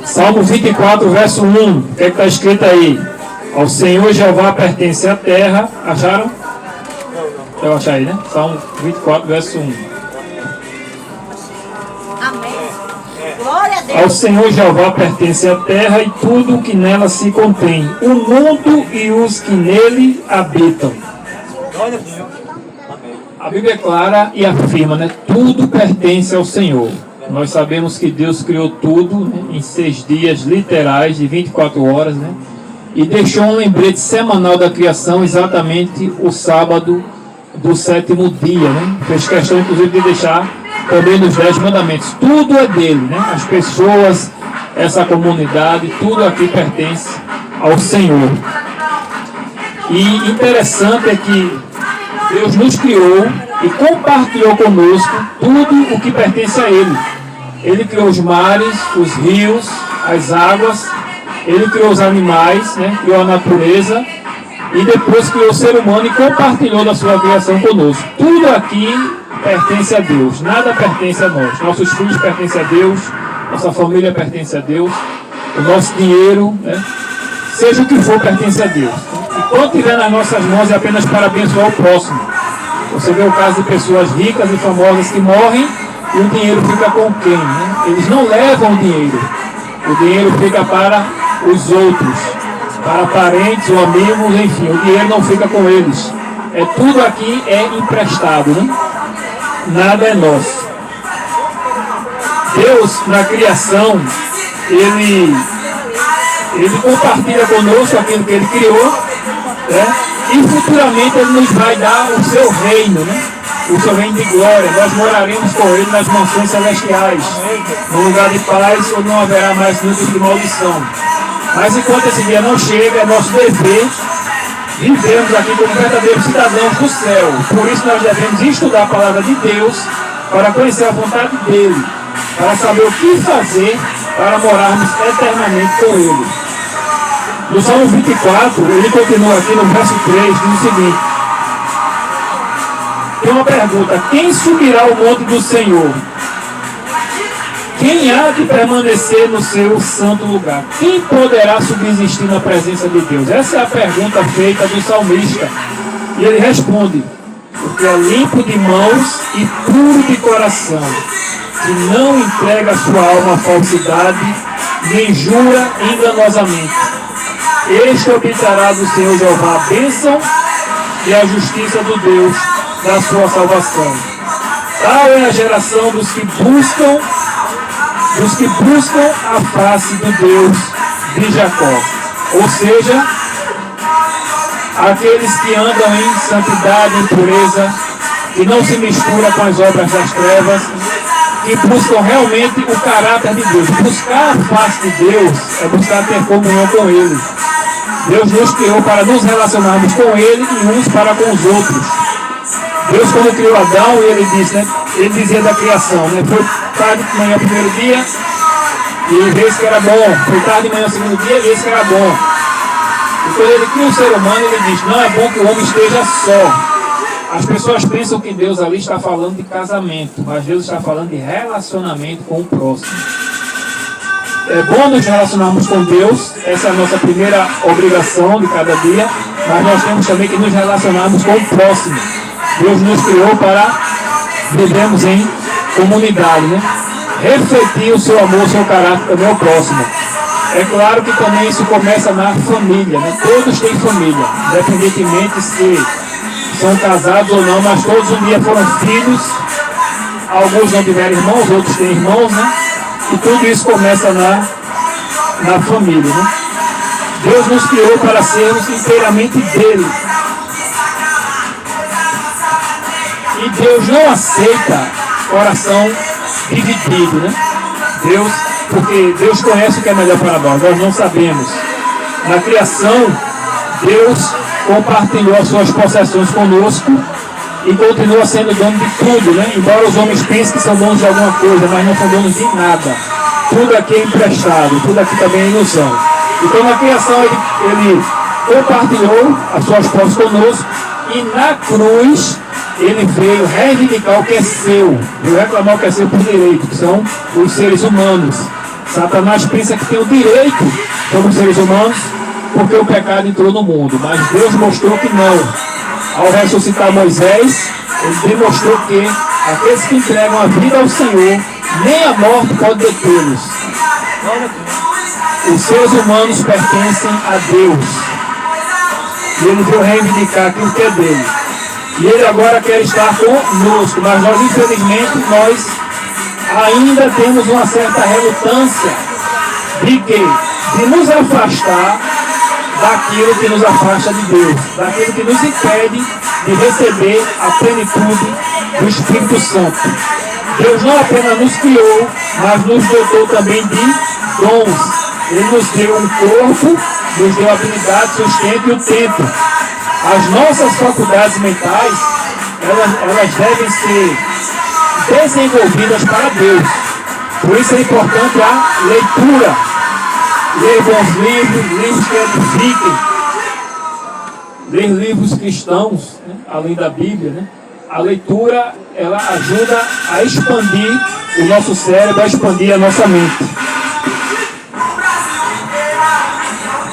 Salmo 24, verso 1. O que é que está escrito aí? Ao Senhor Jeová pertence a terra. Acharam? Deixa eu achar aí, né? Salmo 24, verso 1. Amém. Glória a Deus. Ao Senhor Jeová pertence a terra e tudo o que nela se contém, o mundo e os que nele habitam. A Bíblia é clara e afirma, né? Tudo pertence ao Senhor. Nós sabemos que Deus criou tudo, né, em 6 dias literais de 24 horas, né? E deixou um lembrete semanal da criação, exatamente o sábado do 7º dia, né? Fez questão, inclusive, de deixar também nos 10 mandamentos. Tudo é dele, né? As pessoas, essa comunidade, tudo aqui pertence ao Senhor. E interessante é que Deus nos criou e compartilhou conosco tudo o que pertence a Ele. Ele criou os mares, os rios, as águas, Ele criou os animais, né? Criou a natureza e depois criou o ser humano e compartilhou da sua criação conosco. Tudo aqui pertence a Deus, nada pertence a nós. Nossos filhos pertencem a Deus, nossa família pertence a Deus, o nosso dinheiro, né? Seja o que for, pertence a Deus. E quando estiver nas nossas mãos é apenas para abençoar o próximo. Você vê o caso de pessoas ricas e famosas que morrem e o dinheiro fica com quem? Né? Eles não levam o dinheiro fica para os outros, para parentes ou amigos, enfim, o dinheiro não fica com eles. Tudo aqui é emprestado, né? Nada é nosso. Deus, na criação, Ele compartilha conosco aquilo que Ele criou, né? E futuramente Ele nos vai dar o seu reino, né? O seu reino de glória. Nós moraremos com Ele nas mansões celestiais, no lugar de paz, onde não haverá mais níveis de maldição. Mas enquanto esse dia não chega, é nosso dever vivermos aqui como verdadeiros cidadãos do céu. Por isso nós devemos estudar a palavra de Deus para conhecer a vontade dEle, para saber o que fazer para morarmos eternamente com Ele. No Salmo 24, ele continua aqui no verso 3, diz o seguinte: tem uma pergunta: quem subirá ao monte do Senhor? Quem há de permanecer no seu santo lugar? Quem poderá subsistir na presença de Deus? Essa é a pergunta feita do salmista. E ele responde: porque é limpo de mãos e puro de coração, que não entrega a sua alma à falsidade, nem jura enganosamente. Este obterá do Senhor Jeová a bênção e a justiça do Deus da sua salvação. Tal é a geração dos que buscam a face do Deus de Jacó. Ou seja, aqueles que andam em santidade e pureza, que não se mistura com as obras das trevas, que buscam realmente o caráter de Deus. Buscar a face de Deus é buscar ter comunhão com Ele. Deus nos criou para nos relacionarmos com Ele e uns para com os outros. Deus, quando criou Adão, Ele disse, né? Ele dizia da criação, né? Foi tarde de manhã o primeiro dia e vez que era bom. Foi tarde de manhã o segundo dia e vez que era bom. E quando Ele cria o ser humano, Ele diz: não é bom que o homem esteja só. As pessoas pensam que Deus ali está falando de casamento, mas Deus está falando de relacionamento com o próximo. É bom nos relacionarmos com Deus, essa é a nossa primeira obrigação de cada dia, mas nós temos também que nos relacionarmos com o próximo. Deus nos criou para vivermos em comunidade, né? Refletir o seu amor, o seu caráter também ao próximo. É claro que também isso começa na família, né? Todos têm família, independentemente se são casados ou não, mas todos um dia foram filhos. Alguns não tiveram irmãos, outros têm irmãos, né? E tudo isso começa na família, né? Deus nos criou para sermos inteiramente dele. E Deus não aceita coração dividido, né? Porque Deus conhece o que é melhor para nós não sabemos. Na criação, Deus compartilhou as suas possessões conosco e continua sendo dono de tudo, né? Embora os homens pensem que são donos de alguma coisa, mas não são donos de nada. Tudo aqui é emprestado, tudo aqui também é ilusão. Então na criação ele compartilhou as suas posses conosco e na cruz ele veio reivindicar o que é seu, veio reclamar o que é seu por direito, que são os seres humanos. Satanás pensa que tem o direito sobre os seres humanos porque o pecado entrou no mundo, mas Deus mostrou que não. Ao ressuscitar Moisés, ele demonstrou que aqueles que entregam a vida ao Senhor, nem a morte pode detê-los. Os seres humanos pertencem a Deus. E ele veio reivindicar aquilo que é dele. E ele agora quer estar conosco, mas nós, infelizmente, nós ainda temos uma certa relutância de quê? De nos afastar daquilo que nos afasta de Deus, daquilo que nos impede de receber a plenitude do Espírito Santo. Deus não apenas nos criou, mas nos dotou também de dons. Ele nos deu um corpo, nos deu habilidade, sustento e o tempo. As nossas faculdades mentais, elas devem ser desenvolvidas para Deus. Por isso é importante a leitura. Ler bons livros, livros que edifiquem. Ler livros cristãos, né? Além da Bíblia, né? A leitura, ela ajuda a expandir o nosso cérebro, a expandir a nossa mente.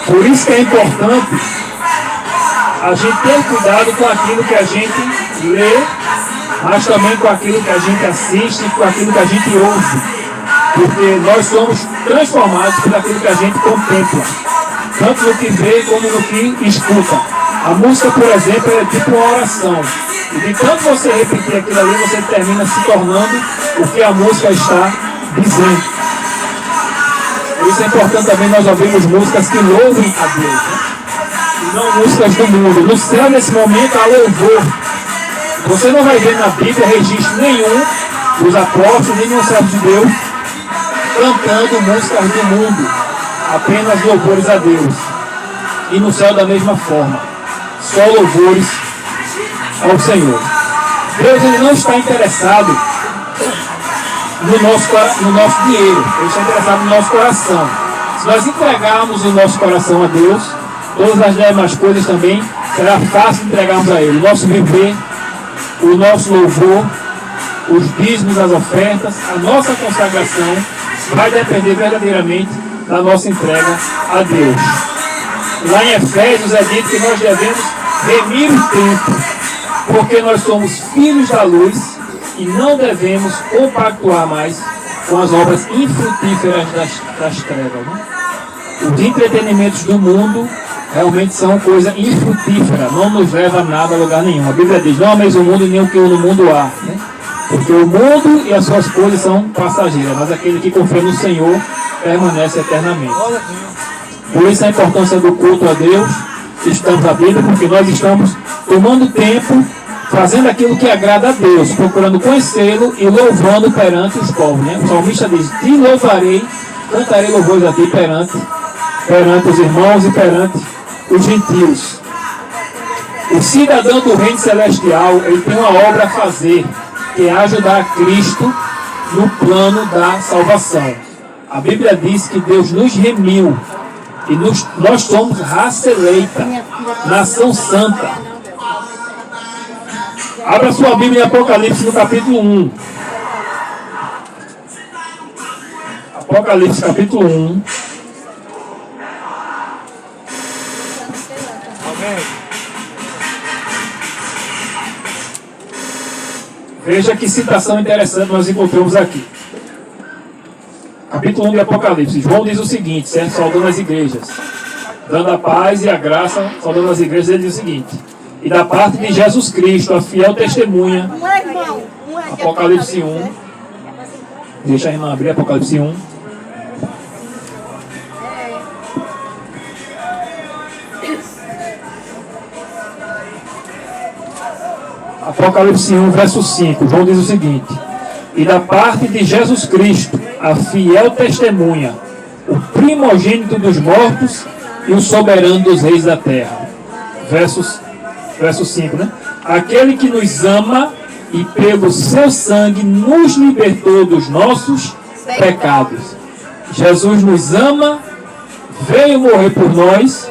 Por isso que é importante a gente ter cuidado com aquilo que a gente lê, mas também com aquilo que a gente assiste, com aquilo que a gente ouve. Porque nós somos transformados por aquilo que a gente contempla, tanto no que vê como no que escuta. A música, por exemplo, é tipo uma oração. E de tanto você repetir aquilo ali, você termina se tornando o que a música está dizendo. Por isso é importante também nós ouvirmos músicas que louvem a Deus, né? E não músicas do mundo. No céu, nesse momento, há louvor. Você não vai ver na Bíblia registro nenhum dos apóstolos, nem nenhum servo de Deus cantando músicas do mundo, apenas louvores a Deus. E no céu da mesma forma, só louvores ao Senhor. Deus, ele não está interessado no nosso dinheiro, ele está interessado no nosso coração. Se nós entregarmos o nosso coração a Deus, todas as demais coisas também será fácil entregarmos a Ele. O nosso viver, o nosso louvor, os dízimos, as ofertas, a nossa consagração vai depender verdadeiramente da nossa entrega a Deus. Lá em Efésios é dito que nós devemos remir o tempo, porque nós somos filhos da luz e não devemos compactuar mais com as obras infrutíferas das trevas. Né? Os entretenimentos do mundo realmente são coisa infrutífera, não nos leva a nada, a lugar nenhum. A Bíblia diz, não ameis o mundo nem o que no mundo há. Né? Porque o mundo e as suas coisas são passageiras, mas aquele que confia no Senhor permanece eternamente. Por isso a importância do culto a Deus, estamos na Bíblia, porque nós estamos tomando tempo, fazendo aquilo que agrada a Deus, procurando conhecê-lo e louvando perante os povos. Né? O salmista diz, te louvarei, cantarei louvores a ti perante os irmãos e perante os gentios. O cidadão do reino celestial, ele tem uma obra a fazer, que é ajudar a Cristo no plano da salvação. A Bíblia diz que Deus nos remiu e nós somos raça eleita, nação santa. Abra sua Bíblia em Apocalipse no capítulo 1. Apocalipse capítulo 1. Veja que citação interessante nós encontramos aqui. Capítulo 1 de Apocalipse. João diz o seguinte, certo? Saudando as igrejas. Dando a paz e a graça, saudando as igrejas, ele diz o seguinte. E da parte de Jesus Cristo, a fiel testemunha. Apocalipse 1. Deixa a irmã abrir Apocalipse 1. Apocalipse 1, verso 5, João diz o seguinte: e da parte de Jesus Cristo, a fiel testemunha, o primogênito dos mortos e o soberano dos reis da terra. Verso 5, né? Aquele que nos ama e pelo seu sangue nos libertou dos nossos pecados. Jesus nos ama, veio morrer por nós,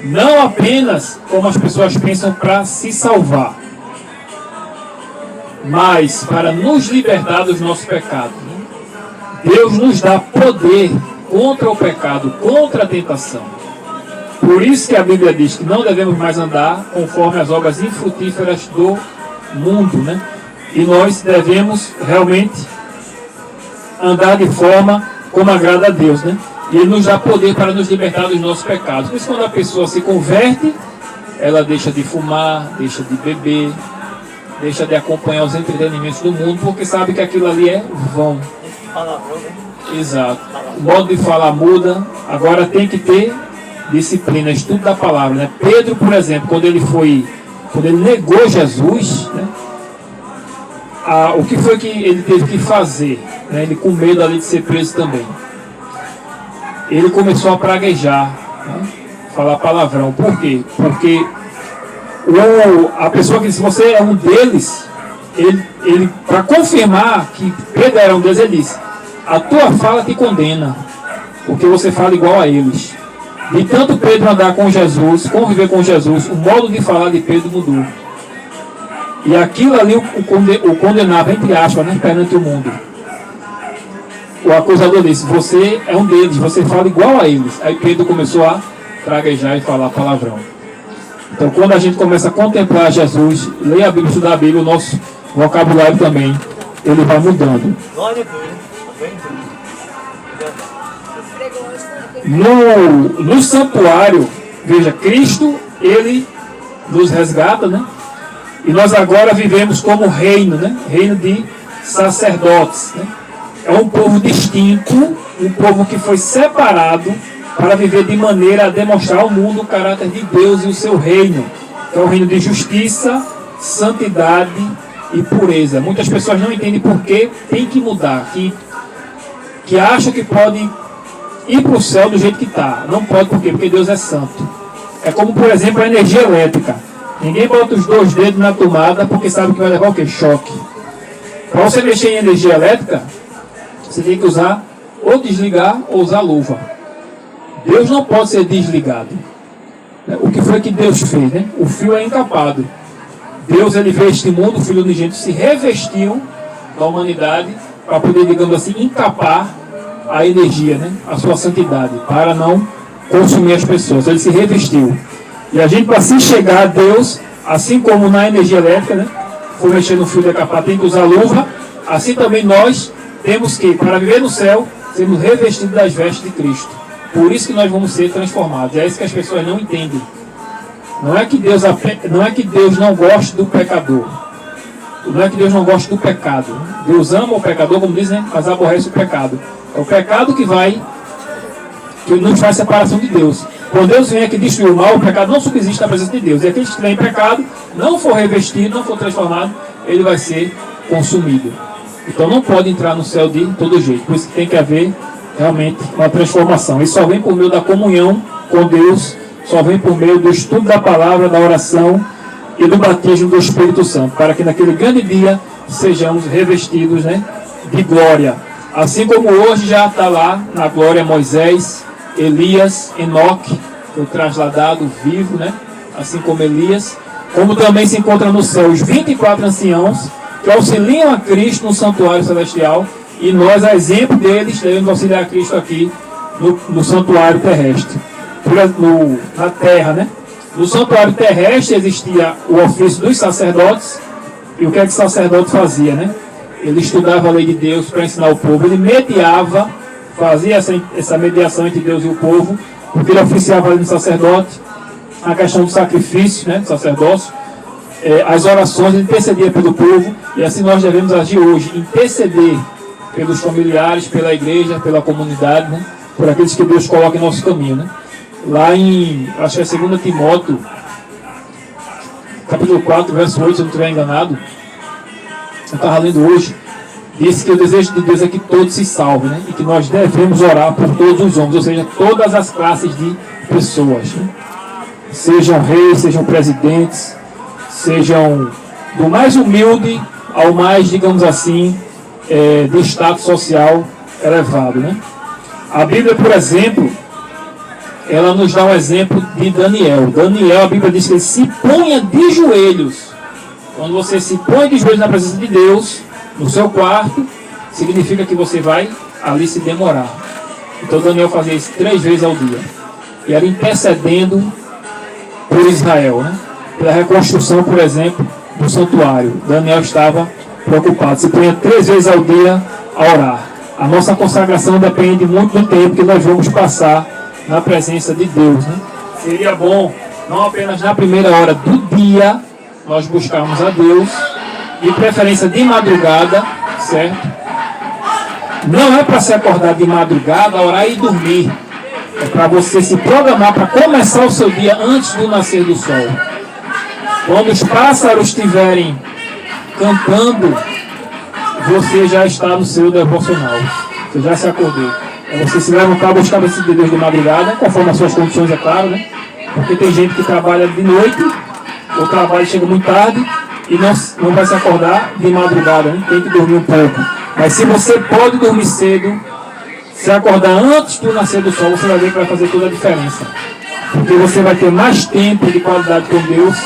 não apenas, como as pessoas pensam, para se salvar, mas para nos libertar dos nossos pecados. Deus nos dá poder contra o pecado, contra a tentação. Por isso que a Bíblia diz que não devemos mais andar conforme as obras infrutíferas do mundo, né? E nós devemos realmente andar de forma como agrada a Deus, né? E Ele nos dá poder para nos libertar dos nossos pecados. Por isso, quando a pessoa se converte, ela deixa de fumar, deixa de beber, deixa de acompanhar os entretenimentos do mundo, porque sabe que aquilo ali é vão. Exato. O modo de falar muda. Agora tem que ter disciplina, estudo da palavra, né? Pedro, por exemplo, quando ele negou Jesus, né? O que foi que ele teve que fazer, né? Ele com medo ali de ser preso também. Ele começou a praguejar, né? Falar palavrão. Por quê? Porque a pessoa que disse, você é um deles, ele para confirmar que Pedro era um deles, ele disse, a tua fala te condena, porque você fala igual a eles. De tanto Pedro andar com Jesus, conviver com Jesus, o modo de falar de Pedro mudou. E aquilo ali o condenava, entre aspas, né, perante o mundo. O acusador disse, você é um deles, você fala igual a eles. Aí Pedro começou a praguejar e falar palavrão. Então, quando a gente começa a contemplar Jesus, ler a Bíblia, estudar a Bíblia, o nosso vocabulário também, ele vai mudando. No santuário, veja, Cristo, ele nos resgata, né? E nós agora vivemos como reino, né? Reino de sacerdotes, né? É um povo distinto, um povo que foi separado para viver de maneira a demonstrar ao mundo o caráter de Deus e o seu reino. É um reino de justiça, santidade e pureza. Muitas pessoas não entendem por que tem que mudar, que acham que pode ir para o céu do jeito que está. Não pode, por quê? Porque Deus é santo. É como, por exemplo, a energia elétrica. Ninguém bota os 2 dedos na tomada porque sabe que vai levar o quê? Choque. Para você mexer em energia elétrica, você tem que usar ou desligar ou usar luva. Deus não pode ser desligado. O que foi que Deus fez, né? O fio é encapado. Deus, ele veio a este mundo, o Filho unigênito se revestiu da humanidade para poder, digamos assim, encapar a energia, né? A sua santidade, para não consumir as pessoas. Ele se revestiu. E a gente, para se chegar a Deus, assim como na energia elétrica, né? For mexer no fio decapado, tem que usar luva. Assim também nós temos que, para viver no céu, sermos revestidos das vestes de Cristo. Por isso que nós vamos ser transformados. É isso que as pessoas não entendem. Não é que Deus não goste do pecador. Não é que Deus não goste do pecado. Deus ama o pecador, como dizem, né? Mas aborrece o pecado. É o pecado que nos faz separação de Deus. Quando Deus vem aqui destruir o mal, o pecado não subsiste na presença de Deus. E aqueles que têm pecado, não for revestido, não for transformado, ele vai ser consumido. Então não pode entrar no céu de todo jeito. Por isso que tem que haver realmente uma transformação. Isso só vem por meio da comunhão com Deus, só vem por meio do estudo da palavra, da oração e do batismo do Espírito Santo, para que naquele grande dia sejamos revestidos, né, de glória. Assim como hoje já está lá na glória Moisés, Elias, Enoque, foi trasladado vivo, né, assim como Elias, como também se encontra no céu os 24 anciãos que auxiliam a Cristo no santuário celestial, e nós, a exemplo deles, devemos auxiliar a Cristo aqui no santuário terrestre, na terra, né? No santuário terrestre existia o ofício dos sacerdotes, e o que é que o sacerdote fazia, né? Ele estudava a lei de Deus para ensinar o povo, ele mediava, fazia essa mediação entre Deus e o povo, porque ele oficiava ali no sacerdote a questão do sacrifício, né, do sacerdócio, as orações, ele intercedia pelo povo, e assim nós devemos agir hoje, interceder pelos familiares, pela igreja, pela comunidade, né, por aqueles que Deus coloca em nosso caminho, né. Lá em, acho que é 2 Timóteo, capítulo 4, verso 8, se eu não estiver enganado, eu estava lendo hoje, diz que o desejo de Deus é que todos se salvem, né, e que nós devemos orar por todos os homens, ou seja, todas as classes de pessoas, né, sejam reis, sejam presidentes, sejam do mais humilde ao mais, digamos assim, de status social elevado, né. A Bíblia, por exemplo, ela nos dá um exemplo de Daniel. Daniel, a Bíblia diz que ele se ponha de joelhos. Quando você se põe de joelhos na presença de Deus, no seu quarto, significa que você vai ali se demorar. Então Daniel fazia isso 3 vezes ao dia. E era intercedendo por Israel, né? Pela reconstrução, por exemplo, do santuário. Daniel estava preocupado. Se punha 3 vezes ao dia a orar. A nossa consagração depende muito do tempo que nós vamos passar na presença de Deus, né? Seria bom, não apenas na primeira hora do dia, nós buscarmos a Deus, de preferência de madrugada, certo? Não é para se acordar de madrugada, orar e dormir. É para você se programar para começar o seu dia antes do nascer do sol. Quando os pássaros estiverem cantando, você já está no seu devocional. Você já se acordou. É você se levantar, buscar esse de Deus de madrugada, conforme as suas condições, é claro, né? Porque tem gente que trabalha de noite, ou trabalha e chega muito tarde, e não vai se acordar de madrugada, né? Tem que dormir um pouco. Mas se você pode dormir cedo, se acordar antes do nascer do sol, você vai ver que vai fazer toda a diferença. Porque você vai ter mais tempo de qualidade com Deus,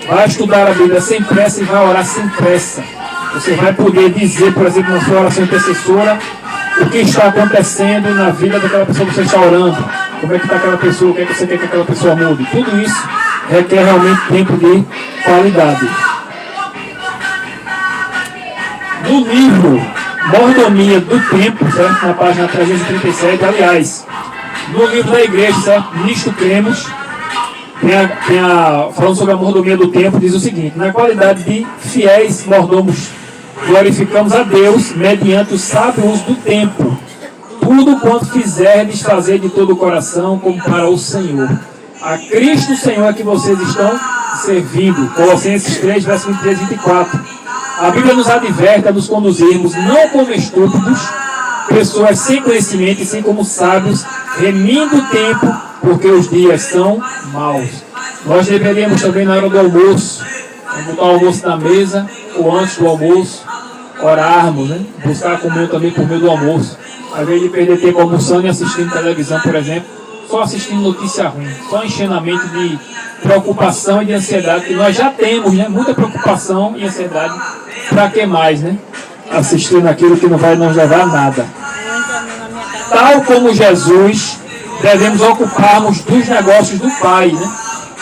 vai estudar a Bíblia sem pressa e vai orar sem pressa. Você vai poder dizer, por exemplo, na sua oração intercessora, o que está acontecendo na vida daquela pessoa que você está orando. Como é que está aquela pessoa, o que é que você quer que aquela pessoa mude. Tudo isso requer realmente tempo de qualidade. No livro Mordomia do Tempo, certo? Na página 337, aliás, no livro da igreja, certo? Nisto cremos, falando sobre a mordomia do tempo, diz o seguinte: na qualidade de fiéis mordomos, glorificamos a Deus mediante o sábio uso do tempo. Tudo quanto fizerdes, fazer de todo o coração, como para o Senhor. A Cristo Senhor é que vocês estão servindo. Colossenses 3, verso 23 e 24. A Bíblia nos adverte a nos conduzirmos não como estúpidos, pessoas sem conhecimento, e sim como sábios, remindo o tempo, porque os dias são maus. Nós deveríamos também, na hora do almoço, botar o almoço na mesa, ou antes do almoço, orarmos, né? Buscar comer também por meio do almoço. Ao invés de perder tempo almoçando e assistindo televisão, por exemplo, só assistindo notícia ruim, só enchendo a mente de preocupação e de ansiedade, que nós já temos, né? Muita preocupação e ansiedade. Para que mais, né? Assistindo aquilo que não vai nos levar a nada. Tal como Jesus, devemos ocuparmos dos negócios do Pai, né?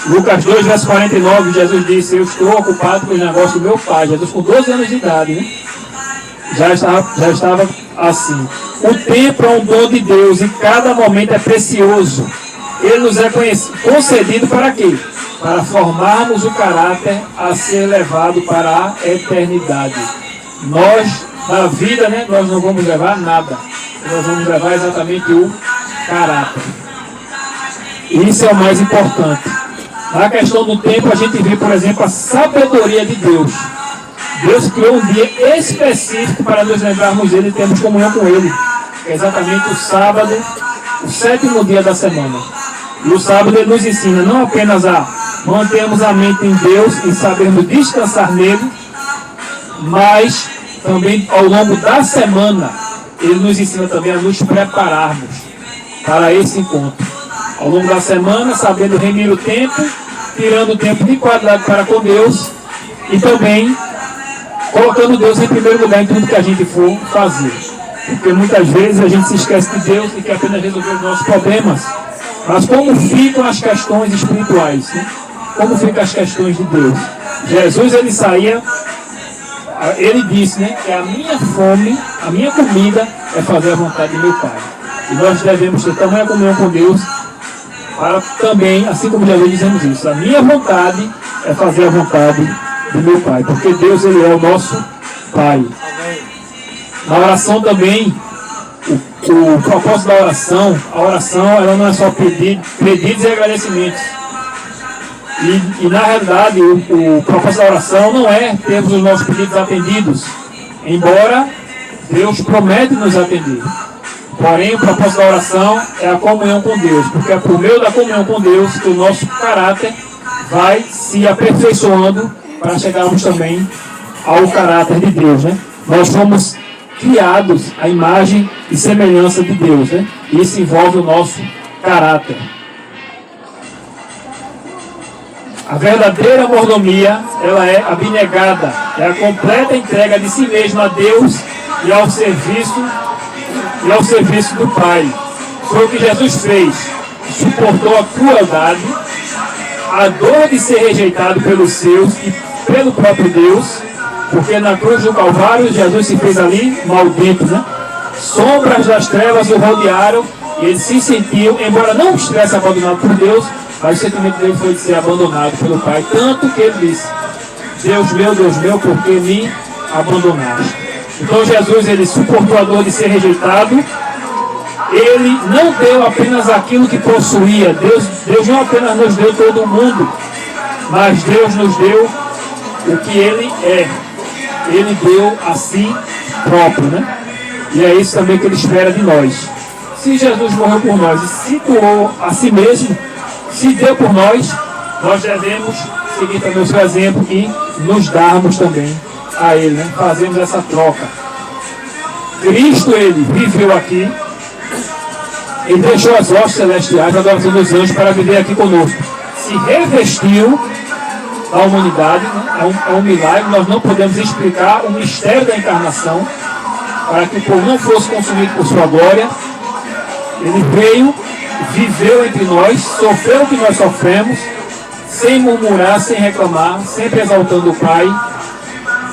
Lucas 2, verso 49, Jesus disse: eu estou ocupado com os negócios do meu Pai. Jesus com 12 anos de idade, né? Já estava assim. O tempo é um dom de Deus e cada momento é precioso. Ele nos é concedido para quê? Para formarmos o caráter a ser levado para a eternidade. Nós, na vida, né, nós não vamos levar nada. Nós vamos levar exatamente o caráter. Isso é o mais importante. Na questão do tempo, a gente vê, por exemplo, a sabedoria de Deus. Deus criou um dia específico para nos lembrarmos dele e termos comunhão com ele. É exatamente o sábado, o 7º dia da semana. E o sábado ele nos ensina não apenas a mantermos a mente em Deus e sabermos descansar nele, mas também ao longo da semana ele nos ensina também a nos prepararmos para esse encontro. Ao longo da semana, sabendo remir o tempo, tirando o tempo de qualidade para com Deus e também colocando Deus em primeiro lugar em tudo que a gente for fazer. Porque muitas vezes a gente se esquece de Deus e quer apenas resolver os nossos problemas. Mas como ficam as questões espirituais, né? Como ficam as questões de Deus? Jesus, ele disse, né, que a minha fome, a minha comida é fazer a vontade de meu Pai. E nós devemos ter tamanha comunhão com Deus para também, assim como Jesus dizemos isso, a minha vontade é fazer a vontade de meu Pai. Porque Deus, ele é o nosso Pai. Na oração também, o propósito da oração, a oração ela não é só pedidos e agradecimentos. E na realidade, o propósito da oração não é termos os nossos pedidos atendidos, embora Deus promete nos atender. Porém, o propósito da oração é a comunhão com Deus, porque é por meio da comunhão com Deus que o nosso caráter vai se aperfeiçoando para chegarmos também ao caráter de Deus, né? Nós fomos criados à imagem e semelhança de Deus, né? Isso envolve o nosso caráter. A verdadeira mordomia, ela é abnegada, é a completa entrega de si mesmo a Deus e ao serviço e ao serviço do Pai. Foi o que Jesus fez. Suportou a crueldade, a dor de ser rejeitado pelos seus e pelo próprio Deus, porque na cruz do Calvário Jesus se fez ali maldito, né? Sombras das trevas o rodearam e ele se sentiu, embora não estivesse abandonado por Deus, mas o sentimento dele foi de ser abandonado pelo Pai, tanto que ele disse: Deus meu, por que me abandonaste? Então Jesus, ele suportou a dor de ser rejeitado. Ele não deu apenas aquilo que possuía. Deus não apenas nos deu todo o mundo, mas Deus nos deu o que Ele é. Ele deu a si próprio, né? E é isso também que Ele espera de nós. Se Jesus morreu por nós e se doou a si mesmo, se deu por nós, nós devemos seguir também o seu exemplo e nos darmos também a Ele, né? Fazemos essa troca. Cristo, Ele viveu aqui. Ele deixou as hostes celestiais, a adoração dos anjos, para viver aqui conosco. Se revestiu da humanidade, né? É um milagre. Nós não podemos explicar o mistério da encarnação, para que o povo não fosse consumido por sua glória. Ele veio, viveu entre nós, sofreu o que nós sofremos, sem murmurar, sem reclamar, sempre exaltando o Pai.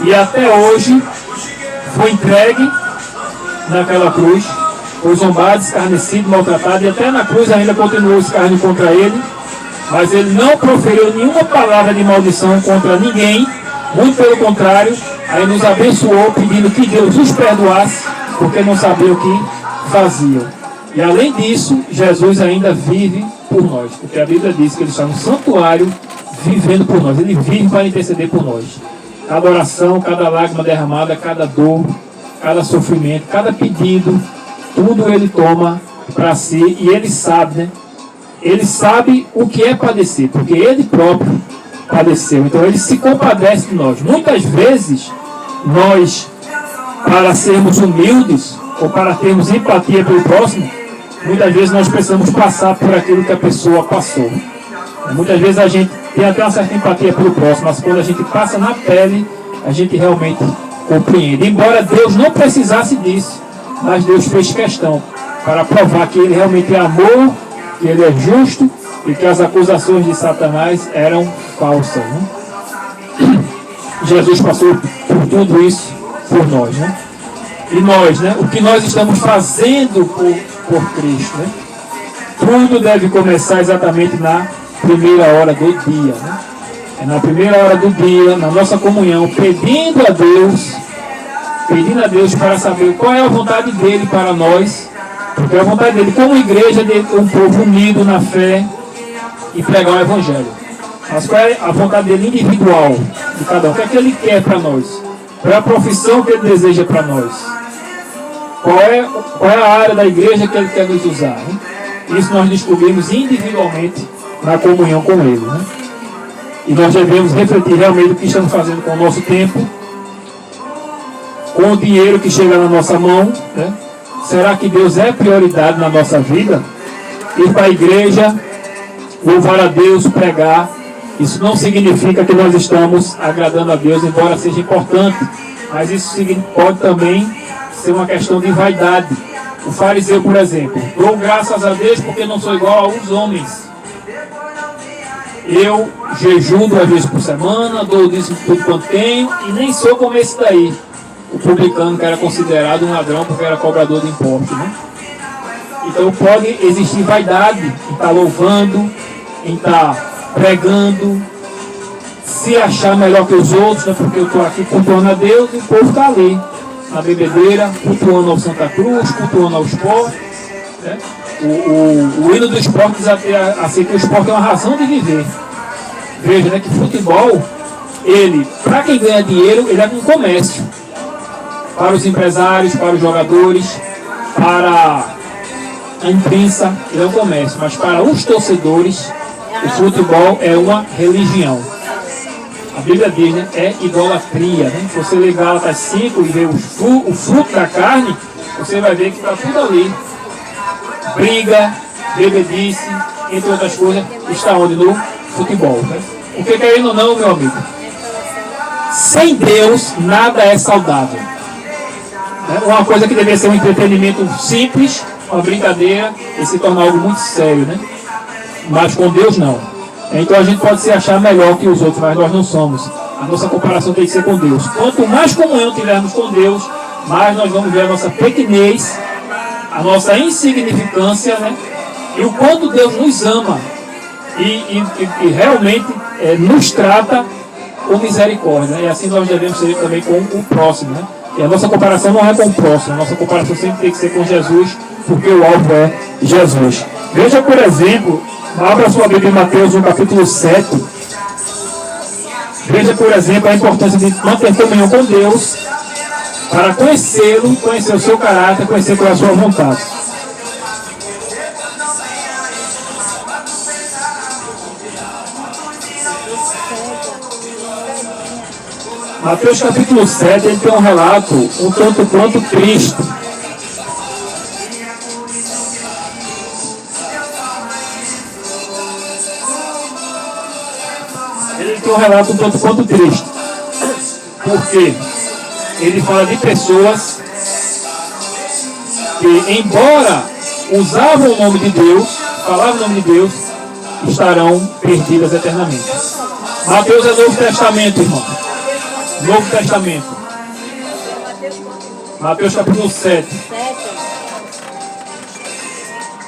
E até hoje foi entregue naquela cruz, foi zombado, escarnecido, maltratado, e até na cruz ainda continuou o escárnio contra ele, mas ele não proferiu nenhuma palavra de maldição contra ninguém, muito pelo contrário, aí nos abençoou, pedindo que Deus os perdoasse, porque não sabia o que faziam. E além disso, Jesus ainda vive por nós, porque a Bíblia diz que ele está no santuário vivendo por nós, ele vive para interceder por nós. Cada oração, cada lágrima derramada, cada dor, cada sofrimento, cada pedido, tudo ele toma para si e ele sabe, né? Ele sabe o que é padecer, porque ele próprio padeceu. Então ele se compadece de nós. Muitas vezes, nós, para sermos humildes ou para termos empatia pelo próximo, muitas vezes nós precisamos passar por aquilo que a pessoa passou. Muitas vezes a gente tem até uma certa empatia pelo próximo, mas quando a gente passa na pele, a gente realmente compreende. Embora Deus não precisasse disso, mas Deus fez questão para provar que Ele realmente é amor, que Ele é justo e que as acusações de Satanás eram falsas, né? Jesus passou por tudo isso por nós, né? E nós, né? O que nós estamos fazendo por Cristo, né? Tudo deve começar exatamente na primeira hora do dia, né? É na primeira hora do dia, na nossa comunhão, pedindo a Deus para saber qual é a vontade dele para nós, porque a vontade dele, como igreja, de um povo unido na fé e pregar o Evangelho. Mas qual é a vontade dele individual de cada um? O que é que ele quer para nós? Qual é a profissão que ele deseja para nós? Qual é a área da igreja que ele quer nos usar, né? Isso nós descobrimos individualmente na comunhão com ele, né? E nós devemos refletir realmente o que estamos fazendo com o nosso tempo, com o dinheiro que chega na nossa mão, né? Será que Deus é prioridade na nossa vida? Ir para a igreja, louvar a Deus, pregar, isso não significa que nós estamos agradando a Deus, embora seja importante, mas isso pode também ser uma questão de vaidade. O fariseu, por exemplo, dou graças a Deus porque não sou igual aos homens. Eu jejuo 2 vezes por semana, dou o dízimo tudo quanto tenho e nem sou como esse daí, o publicano, que era considerado um ladrão porque era cobrador de impostos, né? Então pode existir vaidade em estar louvando, em estar pregando, se achar melhor que os outros, né? Porque eu estou aqui cultuando a Deus e o povo está ali na bebedeira, cultuando ao Santa Cruz, cultuando ao esporte, né? O hino do esporte diz assim que o esporte é uma razão de viver. Veja, né, que futebol, ele, para quem ganha dinheiro, ele é um comércio. Para os empresários, para os jogadores, para a imprensa, ele é um comércio. Mas para os torcedores, o futebol é uma religião. A Bíblia diz, né, é idolatria, né? Se você ler Gálatas 5 e ver o fruto da carne, você vai ver que está tudo ali. Briga, bebedice, entre outras coisas, está onde? No futebol, né? Porque querendo ou não, meu amigo, sem Deus nada é saudável. Né? Uma coisa que deveria ser um entretenimento simples, uma brincadeira, e se tornar algo muito sério, né? Mas com Deus não. Então a gente pode se achar melhor que os outros, mas nós não somos. A nossa comparação tem que ser com Deus. Quanto mais comunhão tivermos com Deus, mais nós vamos ver a nossa pequenez, a nossa insignificância, né? E o quanto Deus nos ama e realmente nos trata com misericórdia, né? E assim nós devemos ser também com o próximo, né? E a nossa comparação não é com o próximo, a nossa comparação sempre tem que ser com Jesus, porque o alvo é Jesus. Veja, por exemplo, abra sua Bíblia em Mateus, no capítulo 7. Veja, por exemplo, a importância de manter comunhão com Deus, para conhecê-lo, conhecer o seu caráter, conhecer qual é a sua vontade. Mateus capítulo 7, ele tem um relato um tanto quanto triste. Ele tem um relato um tanto quanto triste. Porque ele fala de pessoas que, embora usavam o nome de Deus, falavam o nome de Deus, estarão perdidas eternamente. Mateus é Novo Testamento, irmão. Novo Testamento. Mateus capítulo 7.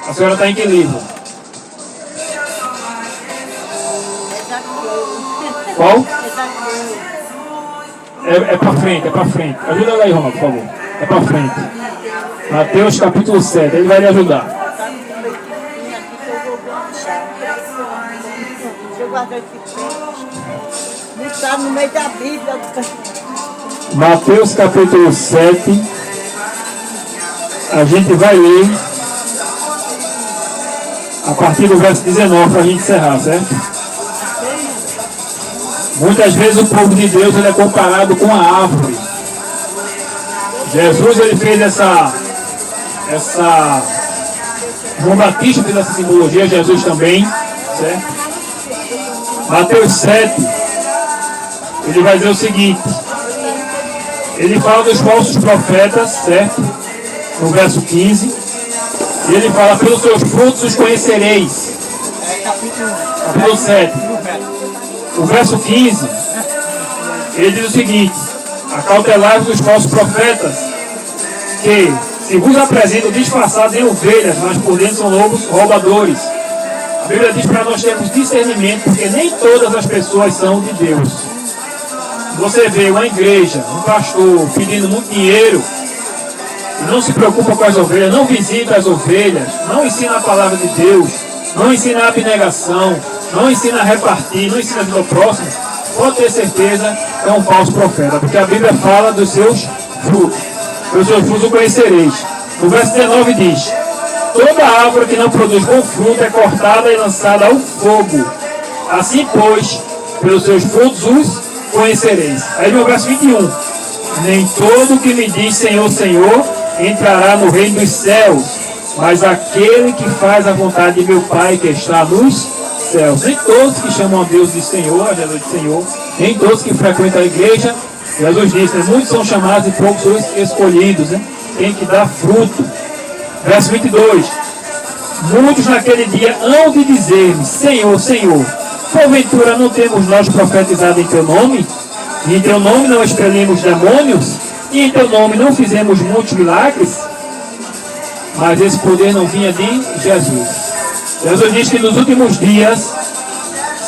A senhora está em que livro? Qual? É para frente, é para frente. Ajuda ela aí, Roma, por favor. É para frente. Mateus capítulo 7. Ele vai lhe ajudar. Está no meio da Bíblia. Mateus capítulo 7. A gente vai ler a partir do verso 19 para a gente encerrar, certo? Muitas vezes o povo de Deus ele é comparado com a árvore. Jesus ele fez essa João Batista fez essa simbologia, Jesus também, certo? Mateus 7, ele vai dizer o seguinte, ele fala dos falsos profetas, certo? No verso 15, e ele fala, pelos seus frutos os conhecereis. Capítulo 7. O verso 15, ele diz o seguinte, acautelai-vos dos falsos profetas, que se vos apresentam disfarçados em ovelhas, mas por dentro são lobos roubadores. A Bíblia diz para nós termos discernimento, porque nem todas as pessoas são de Deus. Você vê uma igreja, um pastor pedindo muito dinheiro, e não se preocupa com as ovelhas, não visita as ovelhas, não ensina a palavra de Deus, não ensina a abnegação, não ensina a repartir, não ensina a vida ao próximo, pode ter certeza é um falso profeta, porque a Bíblia fala dos seus frutos. Pelos seus frutos o conhecereis. O verso 19 diz, toda árvore que não produz bom fruto é cortada e lançada ao fogo. Assim, pois, pelos seus frutos os conhecereis. Aí no verso 21, nem todo que me diz Senhor, Senhor, entrará no reino dos céus, mas aquele que faz a vontade de meu Pai que está nos céus. Nem todos que chamam a Deus de Senhor, a Jesus de Senhor, nem todos que frequentam a igreja, Jesus disse, né? Muitos são chamados e poucos são escolhidos, né? Tem que dar fruto. Verso 22, muitos naquele dia hão de dizer-me, Senhor, Senhor, porventura não temos nós profetizado em teu nome? E em teu nome não expelimos demônios? E em teu nome não fizemos muitos milagres? Mas esse poder não vinha de Jesus. Jesus diz que nos últimos dias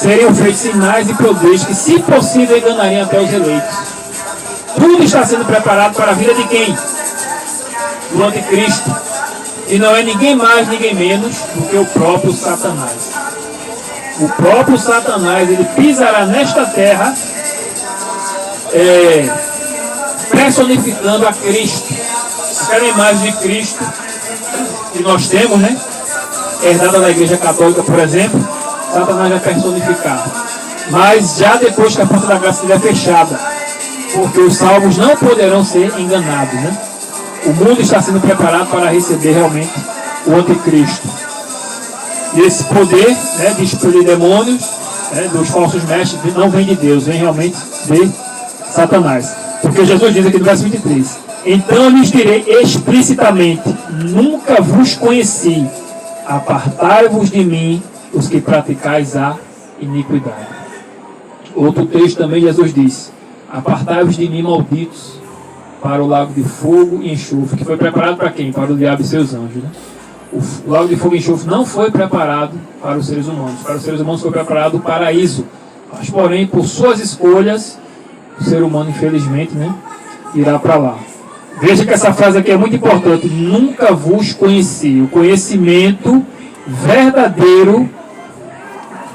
seriam feitos sinais e prodígios que, se possível, enganariam até os eleitos. Tudo está sendo preparado para a vida de quem? Do anticristo. E não é ninguém mais, ninguém menos do que o próprio Satanás. O próprio Satanás, ele pisará nesta terra personificando a Cristo. Aquela imagem de Cristo que nós temos, né? Herdada da Igreja Católica, por exemplo, Satanás vai personificar. Mas já depois que a porta da graça estiver fechada, porque os salvos não poderão ser enganados, né? O mundo está sendo preparado para receber realmente o anticristo. E esse poder, né, de expelir demônios, né, dos falsos mestres, não vem de Deus, vem realmente de Satanás. Porque Jesus diz aqui no verso 23, Então lhes direi explicitamente: nunca vos conheci, apartai-vos de mim, os que praticais a iniquidade. Outro texto também Jesus disse: apartai-vos de mim, malditos, para o lago de fogo e enxofre, que foi preparado para quem? Para o diabo e seus anjos, né? O lago de fogo e enxofre não foi preparado para os seres humanos. Para os seres humanos foi preparado o paraíso. Mas, porém, por suas escolhas, o ser humano, infelizmente, né, irá para lá. Veja que essa frase aqui é muito importante. Nunca vos conheci. O conhecimento verdadeiro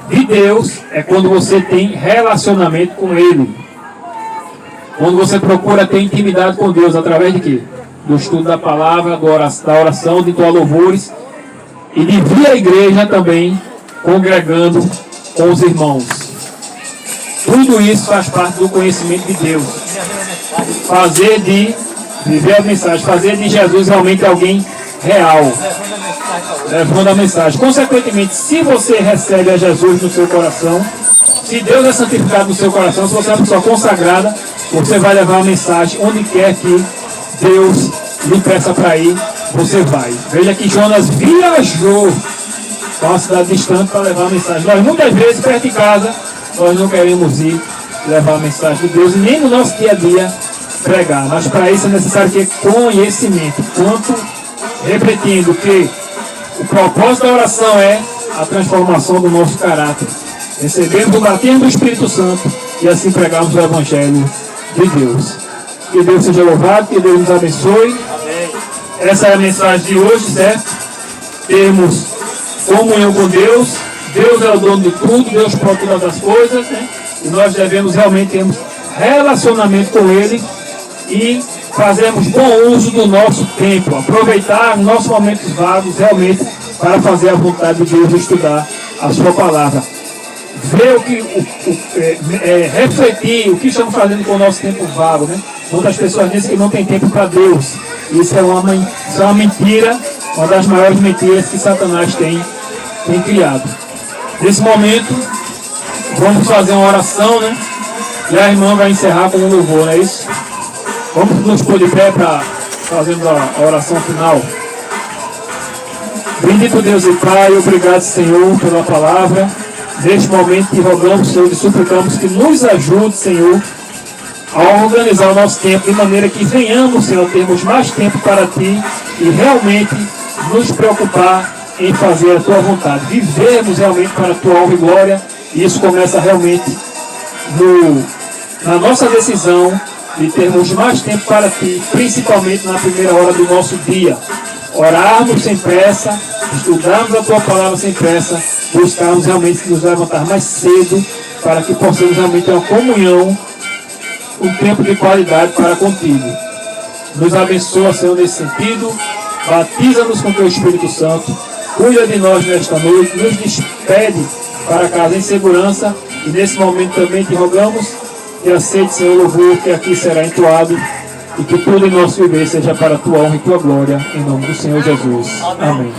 de Deus é quando você tem relacionamento com Ele. Quando você procura ter intimidade com Deus, através de quê? Do estudo da palavra, da oração, de entoar louvores e de vir à igreja também, congregando com os irmãos. Tudo isso faz parte do conhecimento de Deus. Viver a mensagem, fazer de Jesus realmente alguém real, levando a mensagem. Consequentemente, se você recebe a Jesus no seu coração, se Deus é santificado no seu coração, se você é uma pessoa consagrada, você vai levar a mensagem onde quer que Deus lhe peça para ir, você vai. Veja que Jonas viajou para uma cidade distante para levar a mensagem. Nós muitas vezes, perto de casa, nós não queremos ir levar a mensagem de Deus, e nem no nosso dia a dia pregar. Mas para isso é necessário que conhecimento. Quanto, repetindo, que o propósito da oração é a transformação do nosso caráter. Recebemos o batismo do Espírito Santo e assim pregarmos o Evangelho de Deus. Que Deus seja louvado, que Deus nos abençoe. Amém. Essa é a mensagem de hoje, certo? Termos comunhão com Deus. Deus é o dono de tudo, Deus pode todas as coisas, né? E nós devemos realmente termos relacionamento com Ele e fazermos bom uso do nosso tempo, aproveitar nossos momentos vagos realmente para fazer a vontade de Deus e estudar a sua palavra. Ver refletir o que estamos fazendo com o nosso tempo vago, né? Muitas pessoas dizem que não tem tempo para Deus. Isso é uma mentira, uma das maiores mentiras que Satanás tem criado. Nesse momento, vamos fazer uma oração, né? E a irmã vai encerrar com um louvor, não é isso? Vamos nos pôr de pé para fazermos a oração final. Bendito Deus e Pai, obrigado, Senhor, pela palavra. Neste momento te rogamos, Senhor, e suplicamos que nos ajude, Senhor, a organizar o nosso tempo de maneira que venhamos, Senhor, termos mais tempo para Ti e realmente nos preocupar em fazer a Tua vontade. Vivermos realmente para a Tua honra e glória. E isso começa realmente na nossa decisão de termos mais tempo para Ti, principalmente na primeira hora do nosso dia. Orarmos sem pressa, estudarmos a Tua palavra sem pressa, buscarmos realmente nos levantar mais cedo para que possamos realmente ter uma comunhão, um tempo de qualidade para contigo. Nos abençoa, Senhor, nesse sentido. Batiza-nos com Teu Espírito Santo. Cuida de nós nesta noite. Nos despede para casa em segurança. E nesse momento também te rogamos que aceite, Senhor, o louvor que aqui será entoado. E que tudo em nosso viver seja para a Tua honra e Tua glória. Em nome do Senhor Jesus. Amém.